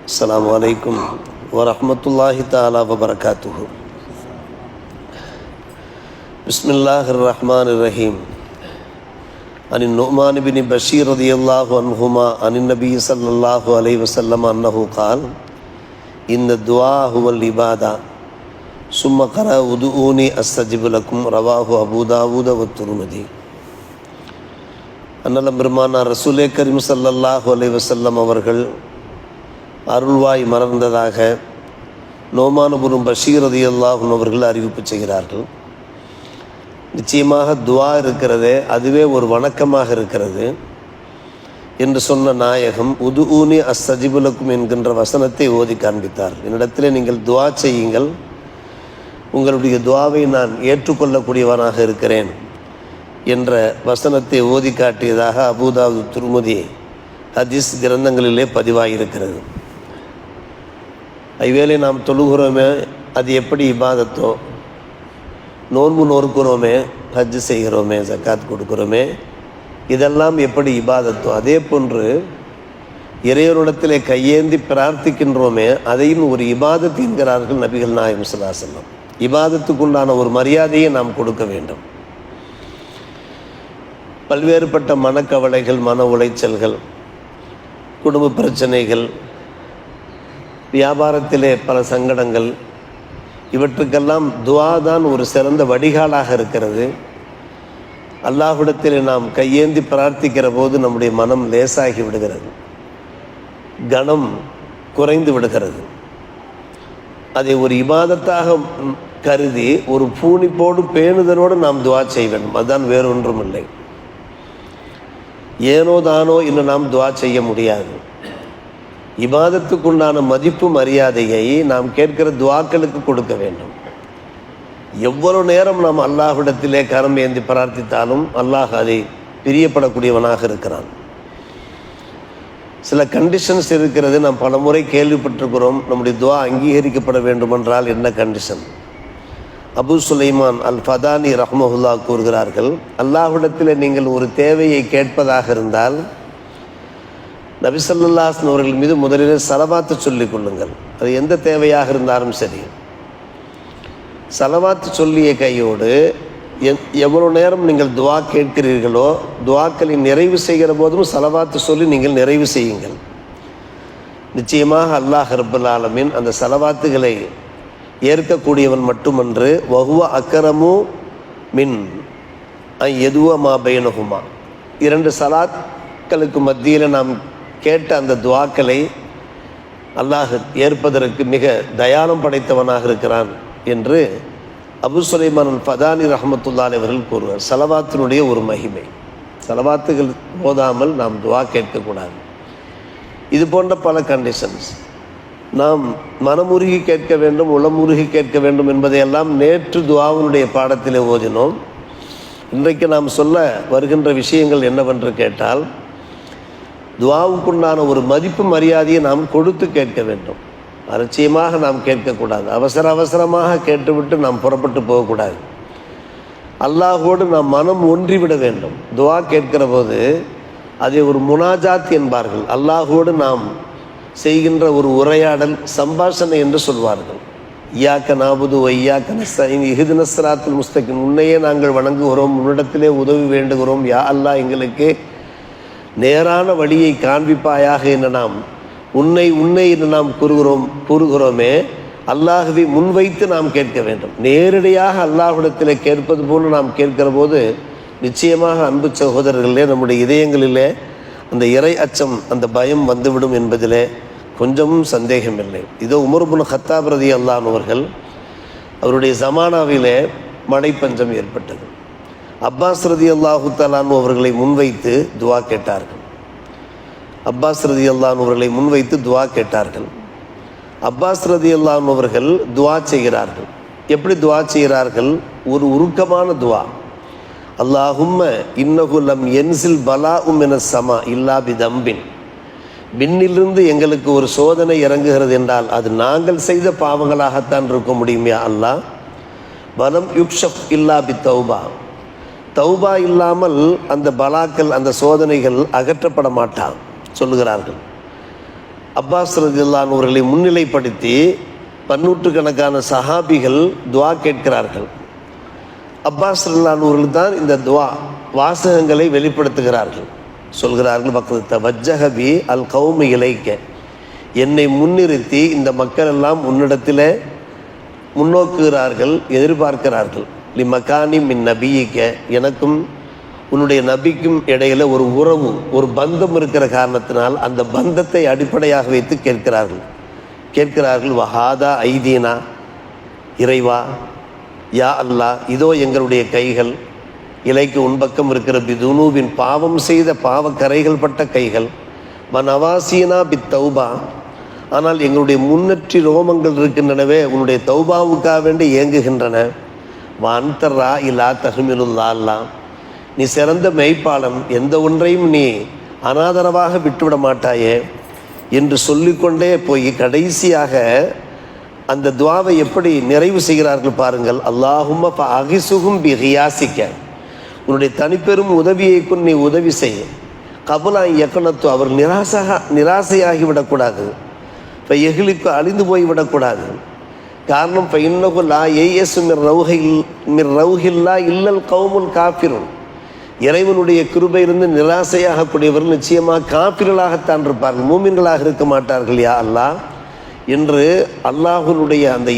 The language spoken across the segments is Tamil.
அஸ்ஸலாமு அலைக்கும் வரஹ்மத்துல்லாஹி தஆலா வபரகாத்துஹு. பிஸ்மில்லாஹிர் ரஹ்மானிர் ரஹீம். அனின் நுஅமான் பின் பஷீர் ரலியல்லாஹு அன்ஹுமா அனின் நபி ஸல்லல்லாஹு அலைஹி வஸல்லம் அன்னஹு قال இந்த துஆ ஹுவல் இபாதா சும்ம கரா உதுஊனி அஸ்தஜிபு லக்கும் ரவாஹு அபூ தாவூத வ திர்மிதி. அன்னலம் பெருமானார் ரசூலே கரீம் ஸல்லல்லாஹு அலைஹி வஸல்லம் அவர்கள் அருள்வாய் மறந்ததாக நுஅமான் பின் பஷீர் ரலியல்லாஹு அன்ஹு அவர்கள் அறிவிப்பு செய்கிறார்கள். நிச்சயமாக துஆ இருக்கிறதே அதுவே ஒரு வணக்கமாக இருக்கிறது என்று சொன்ன நாயகம் உதுஊனி அஸ்தஜிபு லக்கும் என்கின்ற வசனத்தை ஓதி காண்பித்தார். என்னிடத்திலே நீங்கள் துஆ செய்யுங்கள், உங்களுடைய துஆவை நான் ஏற்றுக்கொள்ளக்கூடியவனாக இருக்கிறேன் என்ற வசனத்தை ஓதி காட்டியதாக அபூ தாவூத் திர்மிதி ஹதீஸ் கிரந்தங்களிலே பதிவாகியிருக்கிறது. ஐவேளை நாம் தொழுகிறோமே அது எப்படி இபாதத்தோ, நோன்பு நோற்கிறோமே, ஹஜ் செய்கிறோமே, ஜக்காத் கொடுக்கிறோமே, இதெல்லாம் எப்படி இபாதத்தோ அதே போன்று இறைவனிடத்திலே கையேந்தி பிரார்த்திக்கின்றோமே அதையும் ஒரு இபாதத் என்கிறார்கள் நபிகள் நாயகம் ஸல்லல்லாஹு அலைஹி வஸல்லம். இபாதத்துக்குண்டான ஒரு மரியாதையை நாம் கொடுக்க வேண்டும். பல்வேறுபட்ட மனக்கவலைகள், மன உளைச்சல்கள், குடும்ப பிரச்சனைகள், வியாபாரத்திலே பல சங்கடங்கள், இவற்றுக்கெல்லாம் துஆ தான் ஒரு சிறந்த வடிகாலாக இருக்கிறது. அல்லாஹ்விடத்தில் நாம் கையேந்தி பிரார்த்திக்கிற போது நம்முடைய மனம் லேசாகி விடுகிறது, கனம் குறைந்து விடுகிறது. அதை ஒரு இபாதத்தாக கருதி ஒரு பூணிப்போடு பேணுதலோடு நாம் துஆ செய்ய வேண்டும். அதுதான் வேறொன்றும் இல்லை. ஏனோ தானோ இன்னும் நாம் துஆ செய்ய முடியாது. இபாதத்துக்குண்டான மதிப்பு மரியாதையை நாம் கேட்கிற துஆக்களுக்கு கொடுக்க வேண்டும். எவ்வளவு நேரம் நாம் அல்லாஹ்விடத்திலே கரம் ஏந்தி பிரார்த்தித்தாலும் அல்லாஹ் அதை பிரியப்படக்கூடியவனாக இருக்கிறான். சில கண்டிஷன்ஸ் இருக்கிறது, நாம் பல முறை கேள்விப்பட்டிருக்கிறோம். நம்முடைய துஆ அங்கீகரிக்கப்பட வேண்டுமென்றால் என்ன கண்டிஷன்? அபு சுலைமான் அல் ஃபதானி ரஹ்மஹுல்லா கூறுகிறார்கள், அல்லாஹ்விடத்தில் நீங்கள் ஒரு தேவையை கேட்பதாக இருந்தால் நபி ஸல்லல்லாஹு அலைஹி வஸல்லம் அவர்கள் மீது முதலிலே ஸலவாத்து சொல்லிக் கொள்ளுங்கள். அது எந்த தேவையாக இருந்தாலும் சரி. ஸலவாத்து சொல்லிய கையோடு எவ்வளோ நேரம் நீங்கள் துஆ கேட்கிறீர்களோ துஆக்களை நிறைவு செய்கிற போதும் ஸலவாத்து சொல்லி நீங்கள் நிறைவு செய்யுங்கள். நிச்சயமாக அல்லாஹ் ரப்பல் ஆலமீன் அந்த ஸலவாத்துகளை ஏற்கக்கூடியவன் மட்டுமன்று வஹுவ அக்ரமு மின் எதுவ மா பைனஹுமா, இரண்டு ஸலாத்களுக்கு மத்தியில் நாம் கேட்ட அந்த துஆக்களை அல்லாஹ் ஏற்பதற்கு மிக தயானம் படைத்தவனாக இருக்கிறான் என்று அபு சுலைமான் அல் ஃபதானி ரஹ்மத்துல்லாஹி அலைஹி அவர்கள் கூறுவார். ஸலவாத்தினுடைய ஒரு மகிமை. ஸலவாத்துகள் போதாமல் நாம் துஆ கேட்கக்கூடாது. இது போன்ற பல கண்டிஷன்ஸ் நாம் மனமுருகி கேட்க வேண்டும், உளமுருகி கேட்க வேண்டும் என்பதையெல்லாம் நேற்று துஆவினுடைய பாடத்திலே ஓதினோம். இன்றைக்கு நாம் சொல்ல வருகின்ற விஷயங்கள் என்னவென்று கேட்டால், துஆவுக்குண்டான ஒரு மதிப்பு மரியாதையை நாம் கொடுத்து கேட்க வேண்டும். அலட்சியமாக நாம் கேட்கக்கூடாது. அவசரமாக கேட்டுவிட்டு நாம் புறப்பட்டு போகக்கூடாது. அல்லாஹோடு நாம் மனம் ஒன்றிவிட வேண்டும். துஆ கேட்கிற போது அதை ஒரு முனாஜாத் என்பார்கள். அல்லாஹோடு நாம் செய்கின்ற ஒரு உரையாடல், சம்பாஷணை என்று சொல்வார்கள். இய்யாக நஅபுது வ இய்யாக நஸ்தஈன் இஹ்தினஸ் ஸிராத்தல் முஸ்தகீம், உன்னையே நாங்கள் வணங்குகிறோம், உன்னிடத்திலே உதவி வேண்டுகிறோம், யா அல்லாஹ் எங்களுக்கு நேரான வழியை காண்பிப்பாயாக என்று நாம் உன்னை என்று நாம் கூறுகிறோமே, அல்லாஹ்வை முன்வைத்து நாம் கேட்க வேண்டும். நேரடியாக அல்லாஹ்விடத்தில் கேட்பது போல நாம் கேட்கிற போது நிச்சயமாக அன்பு சகோதரர்களே நம்முடைய இதயங்களிலே அந்த இறை அச்சம், அந்த பயம் வந்துவிடும் என்பதிலே கொஞ்சமும் சந்தேகமில்லை. இதோ உமர் இப்னு கத்தாப் ரலியல்லாஹு அன்ஹு அவர்கள் அவருடைய ஜமானாவிலே மழை பஞ்சம் ஏற்பட்டது. அப்பாஸ் ரலியல்லாஹு தஆலா அன்ஹு அவர்களை முன்வைத்து துஆ கேட்டார்கள். அப்பாஸ் ரலியல்லாஹு அன்ஹு அவர்களை முன்வைத்து துஆ கேட்டார்கள். அப்பாஸ் ரலியல்லாஹு அன்ஹு அவர்கள் துஆ செய்கிறார்கள். எப்படி துஆ செய்கிறார்கள்? ஒரு உருக்கமான துஆ. அல்லாஹும்ம இன்னஹு லம் யன்சில் பலாஉ மினஸ் ஸமா இல்லா பிதம்பின், விண்ணிலிருந்து எங்களுக்கு ஒரு சோதனை இறங்குகிறது என்றால் அது நாங்கள் செய்த பாவங்களாகத்தான் இருக்க முடியும் யா அல்லாஹ். வலம் யுக்ஷப் இல்லா பி தௌபா, தௌபா இல்லாமல் அந்த பலாக்கள், அந்த சோதனைகள் அகற்றப்பட மாட்டான் சொல்லுகிறார்கள். அப்பாஸ் ரலியல்லாஹு அன்ஹு அவர்களை முன்னிலைப்படுத்தி பன்னூற்றுக்கணக்கான சஹாபிகள் துவா கேட்கிறார்கள். அப்பாஸ் ரலியல்லாஹு அன்ஹு அவர்கள் தான் இந்த துவா வாசகங்களை வெளிப்படுத்துகிறார்கள். சொல்கிறார்கள், வக்த வஜ்ஜஹபி அல் கௌமி இலைக்க, என்னை முன்னிறுத்தி இந்த மக்கள் எல்லாம் உன்னிடத்தில் முன்னோக்குகிறார்கள், எதிர்பார்க்கிறார்கள். லி மகானி மின் நபியிக்க, எனக்கும் உன்னுடைய நபிக்கும் இடையில் ஒரு உறவு, ஒரு பந்தம் இருக்கிற காரணத்தினால் அந்த பந்தத்தை அடிப்படையாக வைத்து கேட்கிறார்கள். வஹாதா ஐதீனா, இறைவா, யா அல்லாஹ், இதோ எங்களுடைய கைகள், இலைக்கு உன்பக்கம் இருக்கிற பிதுனூபின் பாவம் செய்த பாவக்கரைகள் பட்ட கைகள், நவாசீனா பித் தௌபா, ஆனால் எங்களுடைய முன்னற்றி ரோமங்கள் இருக்கின்றனவே உன்னுடைய தௌபாவுக்காக வேண்டி இயங்குகின்றன. வான்தர்ரா இல்லா தஹ்மிலுல்லா, அல்லா நீ சிறந்த மெய்ப்பாளன், எந்த ஒன்றையும் நீ அனாதரவாக விட்டுவிட மாட்டாயே என்று சொல்லிக்கொண்டே போய் கடைசியாக அந்த துவாவை எப்படி நிறைவு செய்கிறார்கள் பாருங்கள். அல்லாஹும்ம அகிசுகும் பி ஹியாசிக்க, உன்னுடைய தனிப்பெரும் உதவியை கொண்டு நீ உதவி செய்ய. கபலா இயக்கணத்து, அவர் நிராசையாகிவிடக்கூடாது. இப்போ எகிலுக்கு அழிந்து போய்விடக்கூடாது. காரணம், இப்போ இன்னகு லா ஏஎஸ் மிர் ரவுஹில்லா இல்லல் கௌமுல் காஃபிருன், இறைவனுடைய கிருபையிலிருந்து நிராசையாகக்கூடியவர்கள் நிச்சயமாக காஃபிர்களாகத்தான் இருப்பார்கள், மூமின்களாக இருக்க மாட்டார்கள் யா அல்லாஹ் என்று அல்லாஹுனுடைய அந்த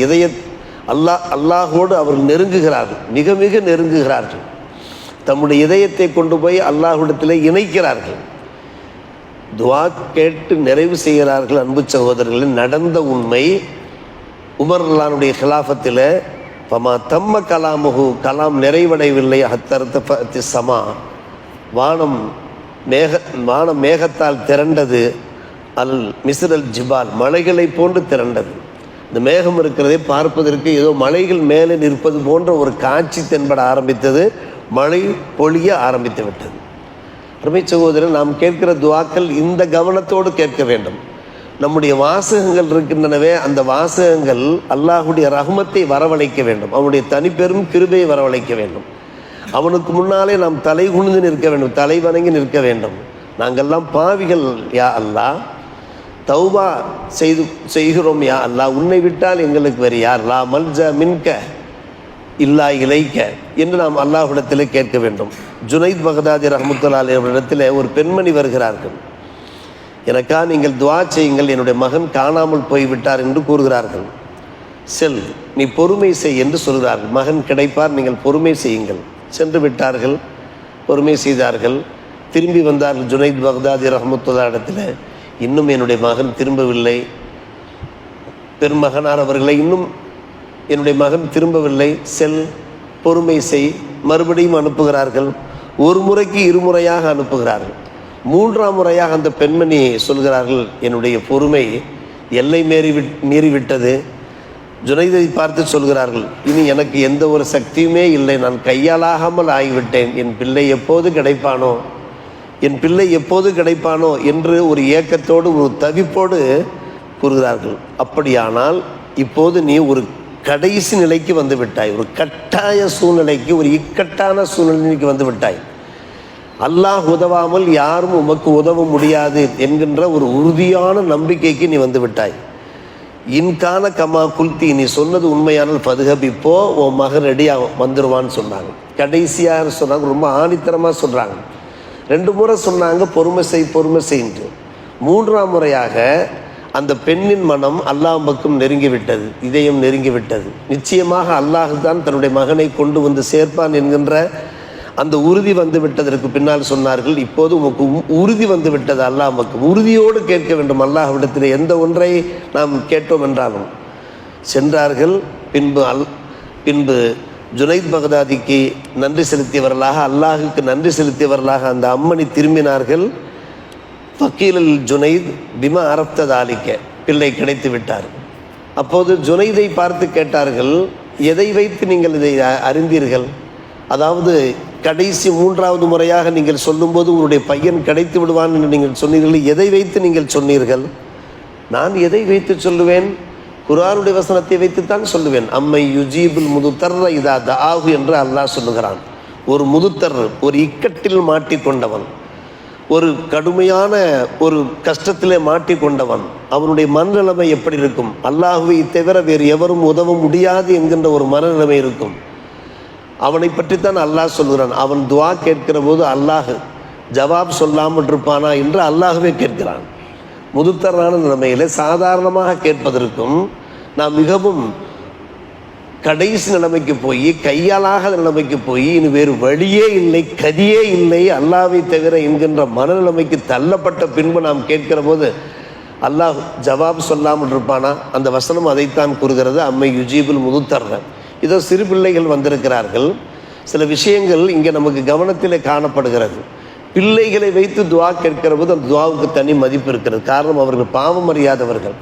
அல்லாஹோடு அவர்கள் நெருங்குகிறார்கள், மிக மிக நெருங்குகிறார்கள். தம்முடைய இதயத்தை கொண்டு போய் அல்லாஹ்விடத்தில் இணைக்கிறார்கள், துவா கேட்டு நிறைவு செய்கிறார்கள். அன்பு சகோதரர்களில் நடந்த உண்மை, உமர் ரலியல்லாஹுடைய ஹிலாஃபத்தில் பமா தம்ம கலாமுகு, கலாம் நிறைவடையவில்லை. ஹத்தர்த்த சமா, வானம் மேகத்தால் திரண்டது. அல் மிஸ்ரல் ஜிபால், மலைகளை போன்று திரண்டது. இந்த மேகம் இருக்கிறதே பார்ப்பதற்கு ஏதோ மலைகள் மேலே நிற்பது போன்ற ஒரு காட்சி தென்பட ஆரம்பித்தது. மழை பொழிய ஆரம்பித்து விட்டது. அருமை சகோதரர், நாம் கேட்கிற துவாக்கள் இந்த கவனத்தோடு கேட்க வேண்டும். நம்முடைய வாசகங்கள் இருக்கின்றனவே, அந்த வாசகங்கள் அல்லாஹுடைய ரஹ்மத்தை வரவழைக்க வேண்டும், அவனுடைய தனிப்பெரும் கிருபையை வரவழைக்க வேண்டும். அவனுக்கு முன்னாலே நாம் தலை குனிந்து நிற்க வேண்டும், தலை வணங்கி நிற்க வேண்டும். நாங்கள்லாம் பாவிகள் யா அல்லாஹ், தௌபா செய்கிறோம் யா அல்லாஹ், உன்னை விட்டால் எங்களுக்கு வேறு யார், லா மல்ஜா மின்க இல்லா இலைக்க என்று நாம் அல்லாஹ்விடத்தில் கேட்க வேண்டும். ஜுனைத் பகதாதி ரஹ்மத்துல்லாஹி அலைஹி அவரிடத்தில் ஒரு பெண்மணி வருகிறார்கள். எனக்கா நீங்கள் துவா செய்யுங்கள், என்னுடைய மகன் காணாமல் போய்விட்டார் என்று கூறுகிறார்கள். செல், நீ பொறுமை செய் என்று சொல்கிறார்கள். மகன் கிடைப்பார், நீங்கள் பொறுமை செய்யுங்கள். சென்று விட்டார்கள், பொறுமை செய்தார்கள். திரும்பி வந்தார்கள் ஜுனைத் பகதாதி ரஹ்மத்துல்லாஹி இடத்துல. இன்னும் என்னுடைய மகன் திரும்பவில்லை. பெருமகனார் அவர்களை, இன்னும் என்னுடைய மகன் திரும்பவில்லை, செல், பொறுமை செய். மறுபடியும் அனுப்புகிறார்கள். ஒரு முறைக்கு இருமுறையாக அனுப்புகிறார்கள். மூன்றாம் முறையாக அந்த பெண்மணி சொல்கிறார்கள், என்னுடைய பொறுமை எல்லை மீறிவிட்டது. ஜுனைதை பார்த்து சொல்கிறார்கள், இனி எனக்கு எந்த ஒரு சக்தியுமே இல்லை, நான் கையாளாகாமல் ஆகிவிட்டேன். என் பிள்ளை எப்போது கிடைப்பானோ என்று ஒரு ஏக்கத்தோடு, ஒரு தவிப்போடு கூறுகிறார்கள். அப்படியானால் இப்போது நீ ஒரு கடைசி நிலைக்கு வந்து விட்டாய், ஒரு கட்டாய சூழ்நிலைக்கு, ஒரு இக்கட்டான சூழ்நிலைக்கு வந்து விட்டாய். அல்லாஹ் உதவாமல் யாரும் உமக்கு உதவ முடியாது என்கின்ற ஒரு உறுதியான நம்பிக்கைக்கு நீ வந்து விட்டாய். இன்கான கமா குல்தி, நீ சொன்னது உண்மையானால் பதுகபி போ, உன் மகன் ரெடியாக வந்துடுவான்னு சொன்னாங்க. கடைசியாக சொன்னாங்க, ரொம்ப ஆணித்தரமாக சொல்கிறாங்க. 2 முறை சொன்னாங்க பொறுமை செய்ன்று. 3ஆம் முறையாக அந்த பெண்ணின் மனம் அல்லாஹ் பக்கம் நெருங்கிவிட்டது, இதயம் நெருங்கிவிட்டது. நிச்சயமாக அல்லாஹ் தான் தன்னுடைய மகனை கொண்டு வந்து சேர்ப்பான் என்கின்ற அந்த உறுதி வந்து விட்டதற்கு பின்னால் சொன்னார்கள், இப்போது உமக்கு உறுதி வந்து விட்டது, அல்லாஹ் பக்கம் உறுதியோடு கேட்க வேண்டும். அல்லாஹ்விடத்தில் எந்த ஒன்றை நாம் கேட்டோம் என்றாலும். சென்றார்கள். பின்பு ஜுனைத் பகதாதிக்கு நன்றி செலுத்தியவர்களாக, அல்லாஹுக்கு நன்றி செலுத்தியவர்களாக அந்த அம்மணி திரும்பினார்கள். ஃபக்கீல் ஜுனைத் பிமா அரப்ததாலிக்க, பிள்ளை கிடைத்து விட்டார். அப்போது ஜுனைதை பார்த்து கேட்டார்கள், எதை வைத்து நீங்கள் இதை அறிந்தீர்கள்? அதாவது கடைசி 3வது முறையாக நீங்கள் சொல்லும்போது உங்களுடைய பையன் கிடைத்து விடுவான் என்று நீங்கள் சொன்னீர்கள், எதை வைத்து நீங்கள் சொன்னீர்கள்? நான் எதை வைத்து சொல்லுவேன்? குர்ஆனுடைய வசனத்தை வைத்துத்தான் சொல்லுவேன். அம்மை யுஜீபுல் முதுத்தர்ர இதா தஆஹு என்று அல்லாஹ் சொல்லுகிறான். ஒரு முதுத்தர், ஒரு இக்கட்டில் மாட்டிக்கொண்டவன், ஒரு கடுமையான ஒரு கஷ்டத்திலே மாட்டிக்கொண்டவன், அவனுடைய மனநிலைமை எப்படி இருக்கும்? அல்லாஹுவை தவிர வேறு எவரும் உதவ முடியாது என்கின்ற ஒரு மனநிலைமை இருக்கும். அவனை பற்றித்தான் அல்லாஹ் சொல்கிறான். அவன் துவா கேட்கிற போது அல்லாஹ் ஜவாப் சொல்லாமல் இருப்பானா என்று அல்லாஹுவே கேட்கிறான். முதுத்தரான நிலைமையில சாதாரணமாக கேட்பதற்கும் நாம் மிகவும் கடைசி நிலைமைக்கு போய் கையாளாக நிலைமைக்கு போய் இனி வேறு வழியே இல்லை, கதியே இல்லை அல்லாஹ்வை தவிர என்கின்ற மனநிலைமைக்கு தள்ளப்பட்ட பின்பு நாம் கேட்கிற போது அல்லாஹ் ஜவாப் சொல்லாமல் இருப்பானா? அந்த வசனம் அதைத்தான் கூறுகிறது. அம்மை யுஜீபுல் முதுத்தர்ற. இதோ சிறு பிள்ளைகள் வந்திருக்கிறார்கள். சில விஷயங்கள் இங்கே நமக்கு கவனத்தில் காணப்படுகிறது. பிள்ளைகளை வைத்து துவா கேட்கிற போது அந்த துவாவுக்கு தனி மதிப்பு இருக்கிறது. காரணம், அவர்கள் பாவம் அறியாதவர்கள்.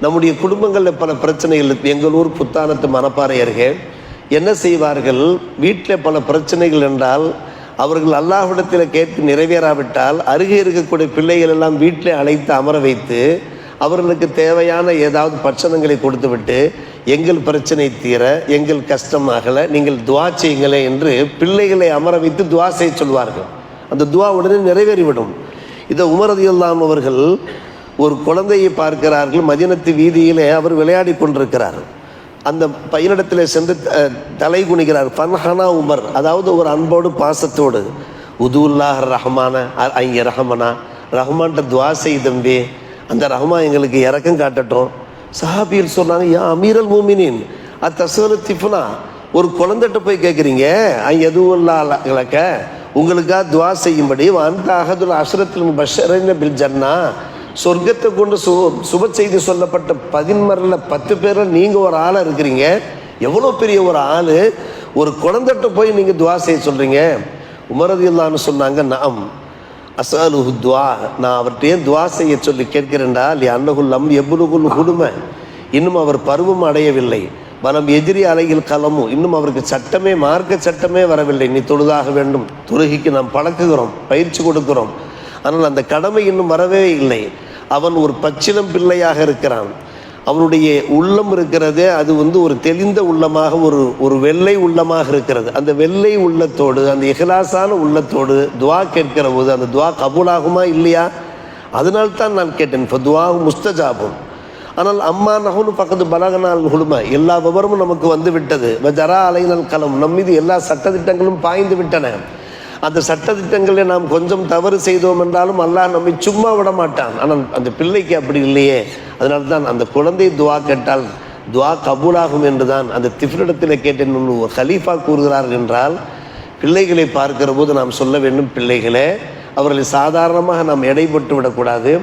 நம்முடைய குடும்பங்களில் பல பிரச்சனைகள். எங்கள் ஊர் புத்தானத்து மணப்பாறை அருகே என்ன செய்வார்கள், வீட்டில் பல பிரச்சனைகள் என்றால் அவர்கள் அல்லாஹ்விடத்தில் கேட்டு நிறைவேறாவிட்டால் அருகே இருக்கக்கூடிய பிள்ளைகள் எல்லாம் வீட்டில் அழைத்து அமர வைத்து அவர்களுக்கு தேவையான ஏதாவது பட்சணங்களை கொடுத்து விட்டு எங்கள் பிரச்சனை தீர, எங்கள் கஷ்டமாகலை, நீங்கள் துவா செய்யுங்களே என்று பிள்ளைகளை அமர வைத்து துவா செய்ய சொல்வார்கள். அந்த துவா உடனே நிறைவேறிவிடும். இதை உமர் ரலியல்லாஹு அவர்கள் ஒரு குழந்தையை பார்க்கிறார்கள். மதீனத்து வீதியிலே அவர் விளையாடி கொண்டிருக்கிறார். அந்த பையனிடத்தில் சென்று தலை குனிகிறார். ஃபன்ஹனா உமர், அதாவது ஒரு அன்போடு பாசத்தோடு, உதுல்லாஹ் ரஹ்மான ஐய ரஹமனா, ரஹ்மான்ட்ட துவா செய் தம்பி, அந்த ரஹ்மான் எங்களுக்கு இறக்கம் காட்டட்டும். சஹாபியில் சொன்னாங்க, யா அமீரல் மூமினின் அத்தசலு திஃப்னா, ஒரு குழந்தைகிட்ட போய் கேட்குறீங்க எதுவுல்லாக்க உங்களுக்காக துவா செய்யும்படி அந்த அஹதுல் அஷ்ரத்தில் முபஷ்ஷரீன பில் ஜன்னா, சொர்க்கத்தை கொண்டு சுப செய்தி சொல்லப்பட்ட 10 பேரில் நீங்கள் ஒரு ஆளாக இருக்கிறீங்க. எவ்வளோ பெரிய ஒரு ஆள், ஒரு குழந்தைகிட்ட போய் நீங்கள் துவா செய்ய சொல்கிறீங்க. உமர் ரலியல்லாஹு சொன்னாங்க, நாம் அஸ்அலுஹு துவா, நான் அவர்கிட்டயே துவா செய்ய சொல்லி கேட்கிறேன்டா. அன்னகுல் லம் எபுலுகுல் ஹுலும, இன்னும் அவர் பருவம் அடையவில்லை. வனம் எதிரி அலையில் கலமும், இன்னும் அவருக்கு சட்டமே, மார்க்க சட்டமே வரவில்லை. நீ தொழுதாக வேண்டும், தொழுகைக்கு நாம் பழக்குகிறோம், பயிற்சி கொடுக்கிறோம். ஆனால் அந்த கடமை இன்னும் வரவே இல்லை. அவன் ஒரு பச்சிலம் பிள்ளையாக இருக்கிறான். அவனுடைய உள்ளம் இருக்கிறதே அது ஒரு தெளிந்த உள்ளமாக, ஒரு வெள்ளை உள்ளமாக இருக்கிறது. அந்த வெள்ளை உள்ளத்தோடு, அந்த இஹ்லாஸான உள்ளத்தோடு துவா கேட்கிற போது அந்த துவா கபூலாகுமா இல்லையா? அதனால்தான் நான் கேட்டேன். இப்போ துவா முஸ்தஜாபும். ஆனால் அம்மா நகுனு பக்கத்து பலகனால் குழும, எல்லா விவரமும் நமக்கு வந்து விட்டது. ஜரா அலைனல் கலம், நம் மீது எல்லா சட்டத்திட்டங்களும் பாய்ந்து விட்டன. அந்த சட்டத்திட்டங்களை நாம் கொஞ்சம் தவறு செய்தோம் என்றாலும் அல்லாஹ் நம்மை சும்மா விட மாட்டான். ஆனால் அந்த பிள்ளைக்கு அப்படி இல்லையே. அதனால தான் அந்த குழந்தை துவா கேட்டால் துவா கபூலாகும் என்று தான் அந்த திஃப்ரிடத்தில் கேட்டேன் ஒரு ஹலீஃபா கூறுகிறார்கள். என்றால் பிள்ளைகளை பார்க்கிற போது நாம் சொல்ல வேண்டும், பிள்ளைகளே, அவர்களை சாதாரணமாக நாம் எடைபட்டு விடக்கூடாது.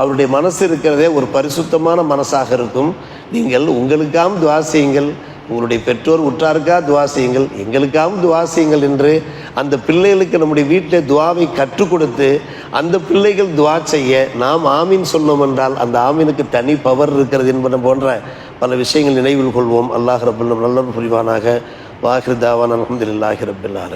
அவருடைய மனசு இருக்கிறதே ஒரு பரிசுத்தமான மனசாக இருக்கும். நீங்கள் உங்களுக்காகவும் துவா செய்யுங்கள், உங்களுடைய பெற்றோர் உற்றாருக்காக துவா செய்யுங்கள், எங்களுக்காகவும் துவா செய்யுங்கள் என்று அந்த பிள்ளைகளுக்கு நம்முடைய வீட்டில் துவாவை கற்றுக் கொடுத்து அந்த பிள்ளைகள் துவா செய்ய நாம் ஆமீன் சொன்னோம் என்றால் அந்த ஆமீனுக்கு தனி பவர் இருக்கிறது என்பது போன்ற பல விஷயங்கள் நினைவில் கொள்வோம். அல்லாஹ் ரப்பல் நல்ல புரிவானாக. வாஹிர் தாவான் அல்ஹம்துலில்லாஹி ரப்பில் ஆலமீன்.